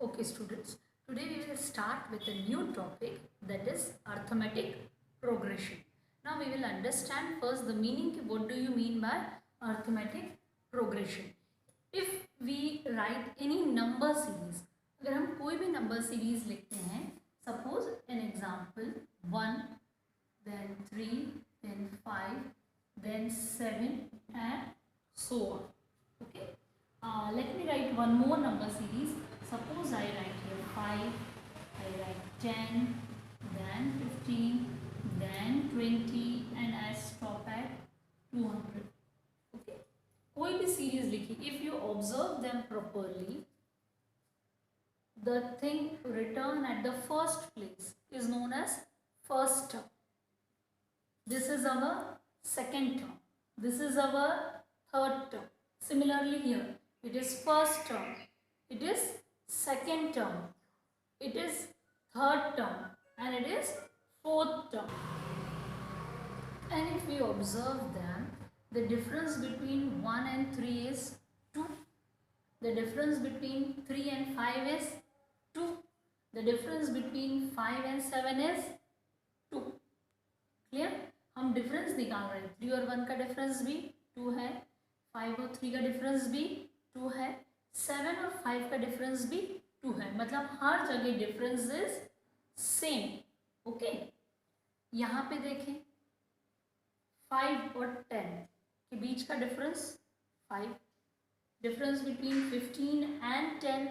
Okay students, today we will start with a new topic, that is arithmetic progression. Now we will understand first the meaning. What do you mean by arithmetic progression? If we write any number series, अगर हम कोई भी number series लिखते हैं, suppose an example 1, then 3, then 5, then 7 and so on. Okay. Let me write one more number series. Suppose I write here 5, I write 10, then 15, then 20 and I stop at 200. Okay. कोई भी series लिखी, if you observe them properly, the thing written at the first place is known as first term. This is our second term. This is our third term. Similarly here, it is first term, it is second term, it is third term and it is fourth term. And if we observe them, the difference between 1 and 3 is 2. The difference between 3 and 5 is 2. The difference between 5 and 7 is 2. Clear? हम difference निकाल रहे हैं. 3 और 1 का difference भी 2 है, 5 और 3 का डिफरेंस भी 2 है, 7 और 5 का डिफरेंस भी 2 है. मतलब हर जगह डिफरेंस इज सेम. ओके, यहाँ पे देखें 5 और 10 के बीच का difference 5. Difference between 15 and 10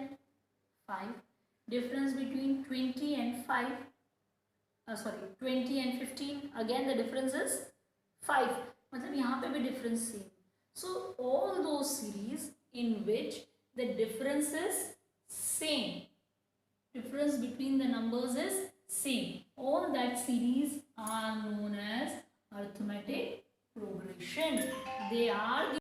5. Difference between 20 and 5 20 and 15, again the difference is 5. मतलब यहाँ पे भी difference same. So all those series in which the difference is same, difference between the numbers is same, all that series are known as arithmetic progression. They are the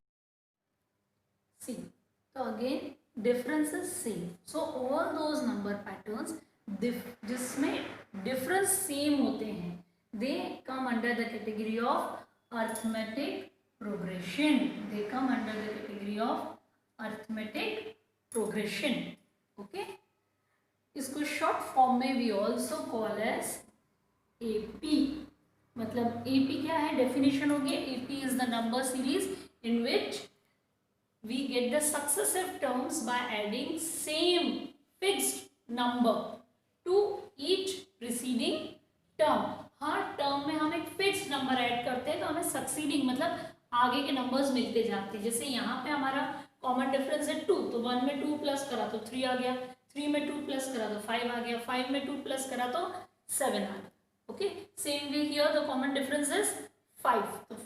same. So again difference is same. So all those number patterns जिसमें difference same होते हैं, they come under the category of arithmetic progression. They come under the category of arithmetic progression. Okay, इसको short form में we also call as AP. मतलब AP क्या है, definition हो गया. AP is the number series in which we get the successive terms by adding same fixed number to each preceding term. हर term में हम एक फिक्स नंबर ऐड करते हैं तो हमें सक्सीडिंग मतलब आगे के नंबर्स मिलते जाते हैं. जैसे यहाँ पे हमारा कॉमन डिफरेंस है 2, तो 1 में 2 प्लस करा तो 3 आ गया, 3 में 2 प्लस करा तो 5 आ गया, 5 में 2 प्लस करा तो 7 आ गया. Okay, same way here the common difference is 5. तो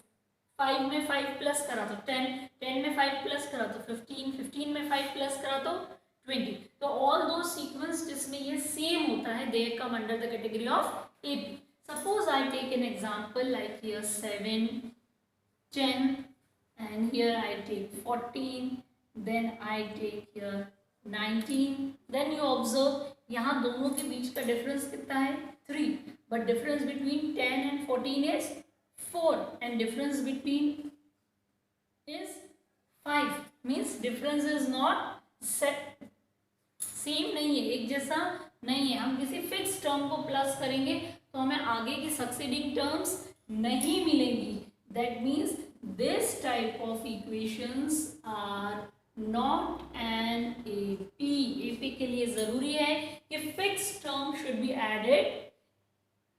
5 में 5 प्लस करा तो 10, 10 में 5 प्लस करा तो 15, 15 में 5 प्लस करा तो 20. तो ऑल दो सीक्वेंस जिसमें ये सेम होता है, they come under the category of AP. Suppose I take an example like here 7, 10 and here I take 14, then I take here 19. Then you observe यहाँ दोनों के बीच का डिफरेंस कितना है 3, but difference between 10 and 14 is 4 and difference between is 5. means difference is not set, same नहीं है, एक जैसा नहीं है. हम किसी फिक्स टर्म को प्लस करेंगे तो हमें आगे की सक्सीडिंग टर्म्स नहीं मिलेंगी. That means this type of equations are not an AP. AP के लिए जरूरी है कि fix term should be added,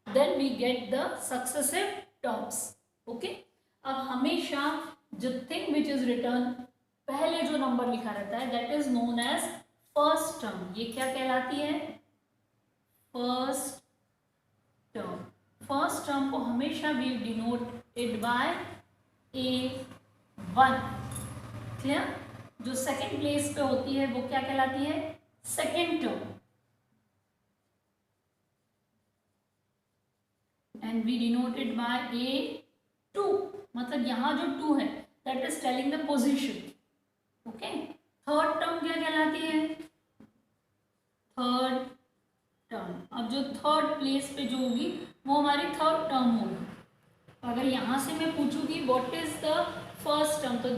then we get the successive terms. Okay, अब हमेशा जो थिंग विच इज रिटर्न पहले जो नंबर लिखा रहता है that is known as first term. ये क्या कहलाती है, फर्स्ट टर्म. फर्स्ट टर्म को हमेशा we denoted by A1. Clear? जो सेकंड प्लेस पे होती है वो क्या कहलाती है, second term. And we denoted by A2. मतलब यहां जो 2 है that is telling the position. Okay, third term क्या कहलाती है, थर्ड टर्म. अब जो थर्ड प्लेस पे जो होगी वो हमारी थर्ड टर्म होगी. अगर यहाँ से मैं पूछूंगी what is the first term, तो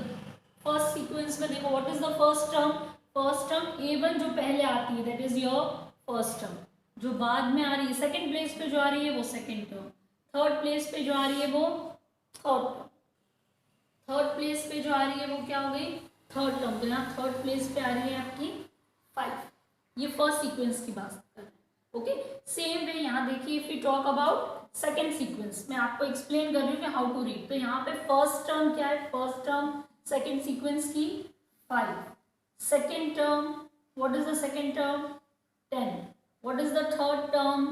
फर्स्ट सीक्वेंस में देखो what is the first term. First term A1 जो पहले आती है that is your first term, जो बाद में आ रही है सेकंड प्लेस पे जो आ रही है वो सेकंड टर्म, थर्ड प्लेस पे जो आ रही है वो थर्ड टर्म, थर्ड प्लेस पे जो आ रही है वो क्या हो गई थर्ड टर्म। तो यहाँ थर्ड प्लेस पे आ रही है आपकी 5। ये फर्स्ट सीक्वेंस की बात कर रहे हैं। ओके, सेम वे यहाँ देखिए if you talk about second sequence, मैं आपको एक्सप्लेन कर रही हूँ कि हाउ टू रीड। तो यहाँ पे फर्स्ट टर्म क्या है, फर्स्ट टर्म सेकेंड सीक्वेंस की 5, second term what is the second term 10, what is the third term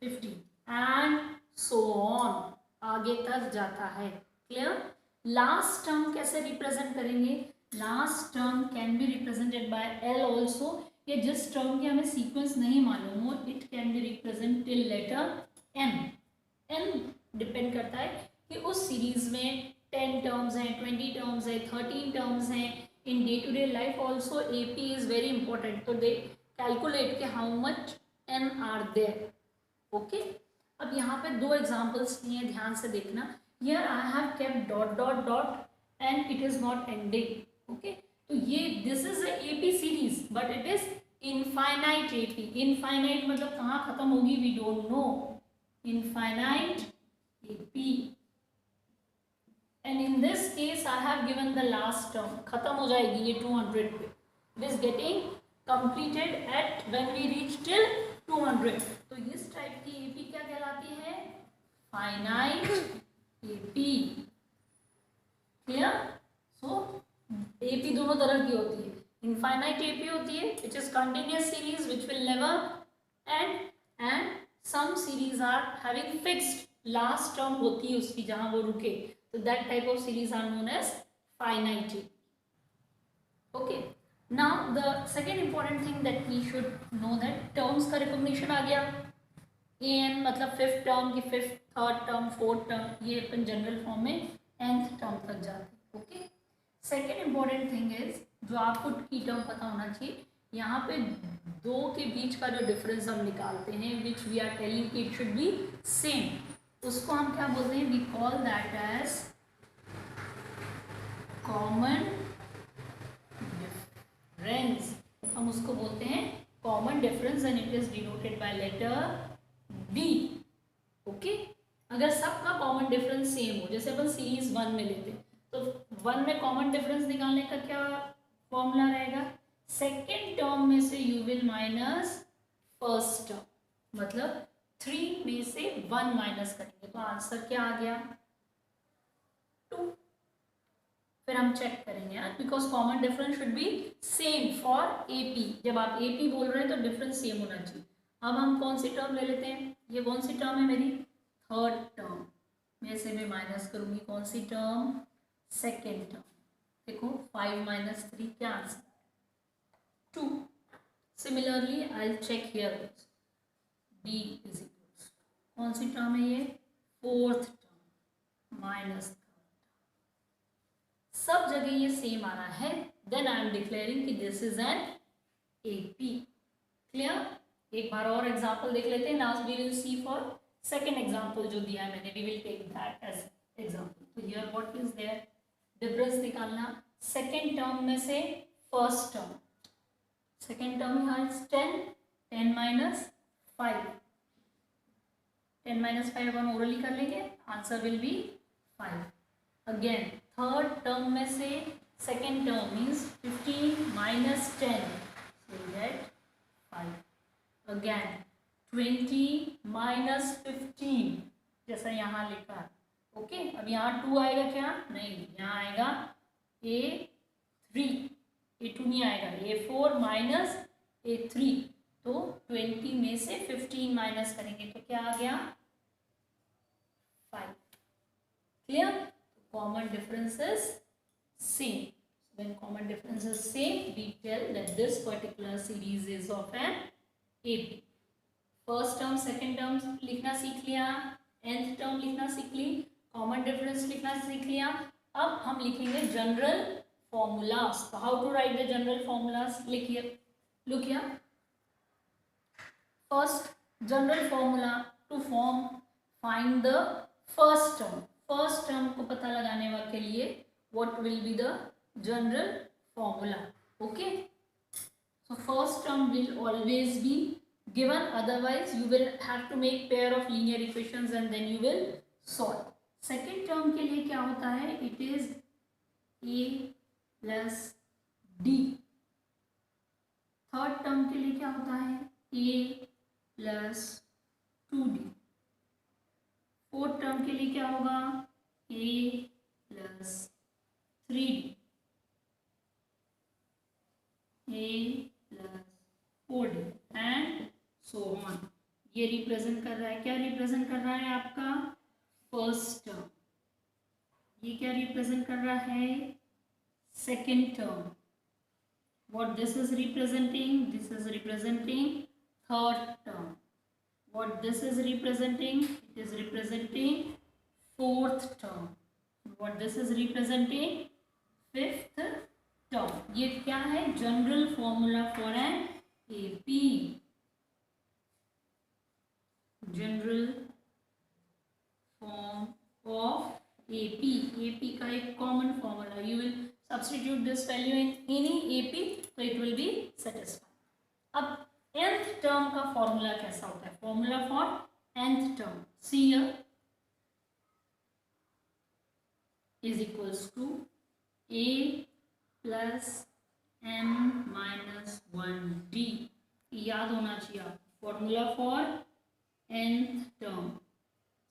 50 and so on, आगे तक जाता है। क्लियर। लास्ट टर्म कैसे रिप्रेजेंट करेंगे, last term can be represented by L also, या जिस term की हमें सीक्वेंस नहीं मालूम हो it can be represent till letter n. N depend करता है कि उस सीरीज में 10 टर्म्स हैं, 20 टर्म्स हैं, 13 टर्म्स हैं। In day to day life also AP is very important, तो दे कैलकुलेट के how much n are there. Okay, अब यहाँ पे दो एग्जाम्पल्स लिए, ध्यान से देखना। Here I have kept dot dot dot and it is not ending. Okay, तो ये this is a AP series but it is infinite AP. Infinite मतलब कहाँ खत्म होगी we don't know. Infinite AP. And in this case I have given the last term. खत्म हो जाएगी ये 200 पे. It is getting completed at when we reach till 200. तो इस टाइप की AP क्या कहलाती है, finite AP। क्लियर। सो AP दोनों तरह की होती है, इनफाइनाइट AP होती है which is continuous series which will never end, and some series are having fixed last term होती है उसकी जहां वो रुके, तो that type of series are known as finite AP। Okay, now the second important thing that we should know that terms का recognition आ गया। एन मतलब फिफ्थ टर्म की fifth, third term, fourth term, ये अपन जनरल फॉर्म में nth term तक जाते हैं। Okay, second important thing is जो आपको की टर्म पता होना चाहिए, यहाँ पे दो के बीच का जो डिफरेंस हम निकालते हैं which we are telling it should be same, उसको हम क्या बोलते हैं, we call that as common difference. हम उसको बोलते हैं common difference and it is denoted by letter B। Okay, अगर सबका कॉमन डिफरेंस सेम हो, जैसे अपन सीरीज 1 में लेते हैं तो 1 में कॉमन डिफरेंस निकालने का क्या फॉर्मूला रहेगा, सेकेंड टर्म में से you will minus first term, मतलब 3 में से 1 माइनस करेंगे तो आंसर क्या आ गया 2। फिर हम चेक करेंगे यार, because common difference should be same for AP। जब आप AP बोल रहे हैं तो डिफरेंस सेम होना चाहिए। अब हम कौन सी टर्म ले लेते हैं, ये कौन सी टर्म है मेरी थर्ड टर्म में से मैं माइनस करूंगी कौन सी टर्म, सेकेंड टर्म। देखो 5 माइनस 3 क्या answer 2। Similarly I check here D is equals कौन सी टर्म है ये फोर्थ टर्म माइनस, सब जगह ये सेम आ रहा है, देन आई एम डिक्लेयरिंग कि this is an AP। Clear. एक बार और एग्जांपल देख लेते हैं। Now we will see for second example जो दिया है मैंने, we will take that as example. तो here what is there, difference निकालना सेकंड टर्म में से फर्स्ट टर्म, सेकंड टर्म यहाँ इज 10, 10 माइनस 5, 10 माइनस 5 अपन ओरली कर लेंगे, answer will be 5। Again third term में से second term means 15 minus 10, so we get 5। Again 20 minus 15 जैसा यहाँ लिखा है। ओके, अब यहाँ 2 आएगा क्या, नहीं, यहाँ आएगा A3, A2 नहीं आएगा, A4 माइनस A3। तो 20 में से 15 माइनस करेंगे तो क्या आ गया 5। Clear. Common difference is same, when common difference is same we tell that this particular series is of an AP। First term second term लिखना सीख लिया, nth टर्म लिखना सीख ली, कॉमन डिफरेंस लिखना सीख लिया। अब हम लिखेंगे जनरल फॉर्मूलाज। तो how to write the general formulas, लिखिए, look here. First general formula to form find the first term, first term को पता लगाने के लिए what will be the general formula. Okay, So first term will always be given, otherwise you will have to make pair of linear equations and then you will solve. Second term के लिए क्या होता है, it is a plus d. Third term के लिए क्या होता है, a plus 2d. Fourth term के लिए क्या होगा, a plus 3d, a plus 4d and so on. ये रिप्रेजेंट कर रहा है, क्या रिप्रेजेंट कर रहा है आपका फर्स्ट टर्म. ये क्या रिप्रेजेंट कर रहा है, second term. What this is representing, this is representing third term. What this is representing, it is representing fourth term. What this is representing, fifth term. ये क्या है, general formula for an AP. General form of AP. AP का एक common formula. You will substitute this value in any AP, so it will be satisfied. अब nth term का formula कैसा होता है, formula for nth term, see here, is equals to a plus m minus 1d. याद होना चाहिए आप, formula for nth term.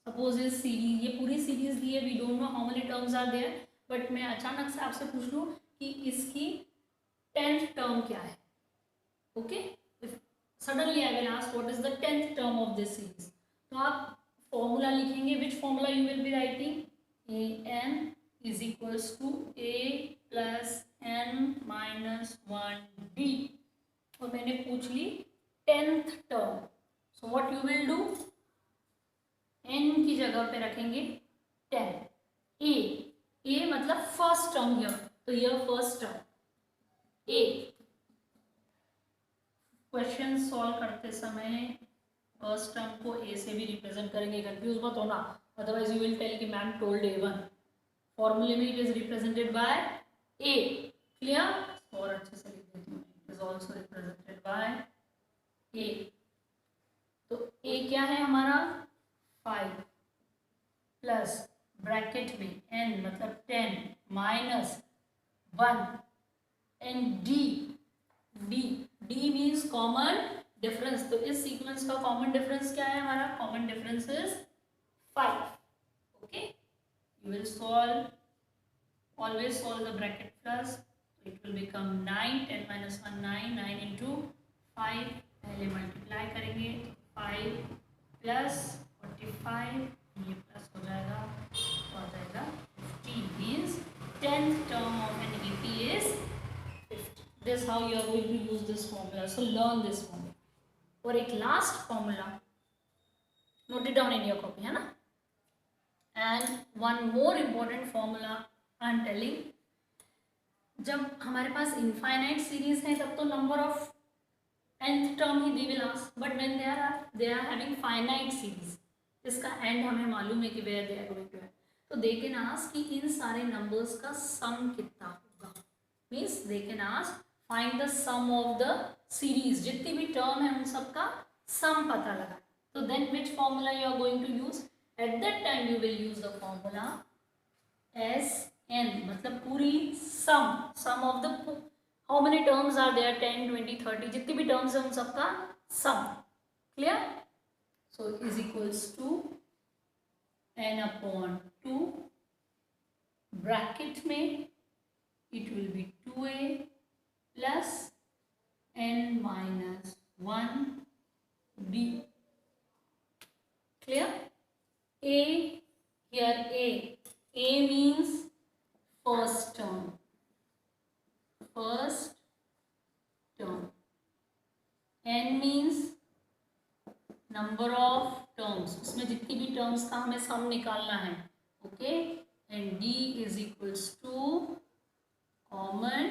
Suppose इस सीरीज, ये पूरी सीरीज दी है, we don't know how many terms are there, but मैं अचानक से आपसे पूछ लूँ कि इसकी 10th टर्म क्या है. Okay, suddenly I will ask what is the 10th term of this series, तो आप फॉर्मूला लिखेंगे. Which formula you will be writing, a n is equals to a plus n minus 1d. और मैंने पूछ ली 10th term, so what you will do, n की जगह पे रखेंगे 10. ए मतलब फर्स्ट टर्म हियर, तो यह फर्स्ट टर्म ए. क्वेश्चन सॉल्व करते समय फर्स्ट टर्म को ए से भी रिप्रेजेंट करेंगे, कंफ्यूज मत होना, अदरवाइज यू विल टेल कि मैम टोल्ड A1. फॉर्मूले में it is represented by A. Clear, और अच्छे से लिख देती हूँ, it is also represented by A. तो ए क्या है हमारा 5 प्लस ब्रैकेट में n मतलब 10 minus 1 and d means common difference. तो इस सीक्वेंस का कॉमन डिफरेंस क्या है हमारा, common difference is 5. Okay, you will solve, always solve the bracket plus, it will become 9. 10 minus 1 9, 9 into 5, पहले मल्टीप्लाई करेंगे, 5 प्लस 45, ये प्लस हो जाएगा, तो आ जाएगा 50. Means 10th term of an AP is 50. This how you are going to use this formula. So learn this formula. और एक last formula, note it down in your copy, है ना. And one more important formula I am telling, जब हमारे पास infinite series है तब तो नंबर ऑफ nth टर्म ही they will ask, but when they are having finite series, इसका एंड हमें मालूम है कि where they are going to है, तो दे कैन आस्क कि इन सारे नंबर्स का सम कितना होगा. Means they can ask find the sum of the series, जितनी भी टर्म है उन सब का सम पता लगा. तो then which formula you are going to use, at that time you will use the formula SN, मतलब पूरी sum of the how many terms are there, 10 20 30, जितनी भी टर्म्स है उन सब का sum. Clear, so is equals to n upon 2, bracket में it will be 2a plus n minus 1b. Clear? A, here a means first term, n means number of terms, उसमें जितनी भी टर्म्स का हमें सम निकालना है. Okay, and d is equals to common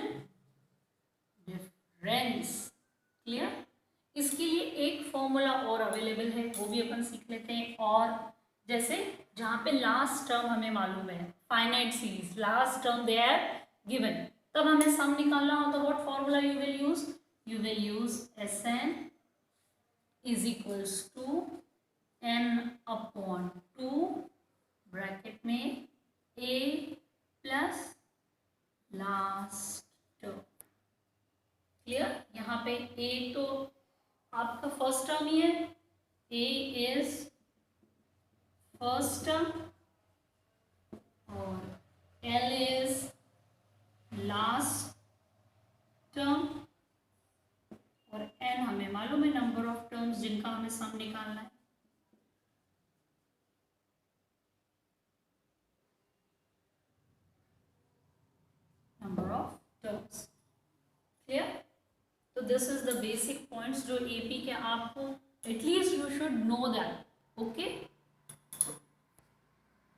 difference. Clear, इसके लिए एक फॉर्मूला और अवेलेबल है, वो भी अपन सीख लेते हैं. और जैसे जहाँ पे लास्ट टर्म हमें मालूम है, finite series last term they are given, तब हमें सम निकालना हो तो what formula you will use, you will use Sn is equals to n upon 2 bracket में a plus last term. Clear. यहाँ पे a तो आपका फर्स्ट टर्म ही है, a इज फर्स्ट टर्म और l इज लास्ट टर्म और n हमें मालूम है नंबर ऑफ टर्म्स जिनका हमें सम निकालना है. Number of terms. क्लियर. तो this is the basic points जो एपी के आपको at least you should know that. Okay.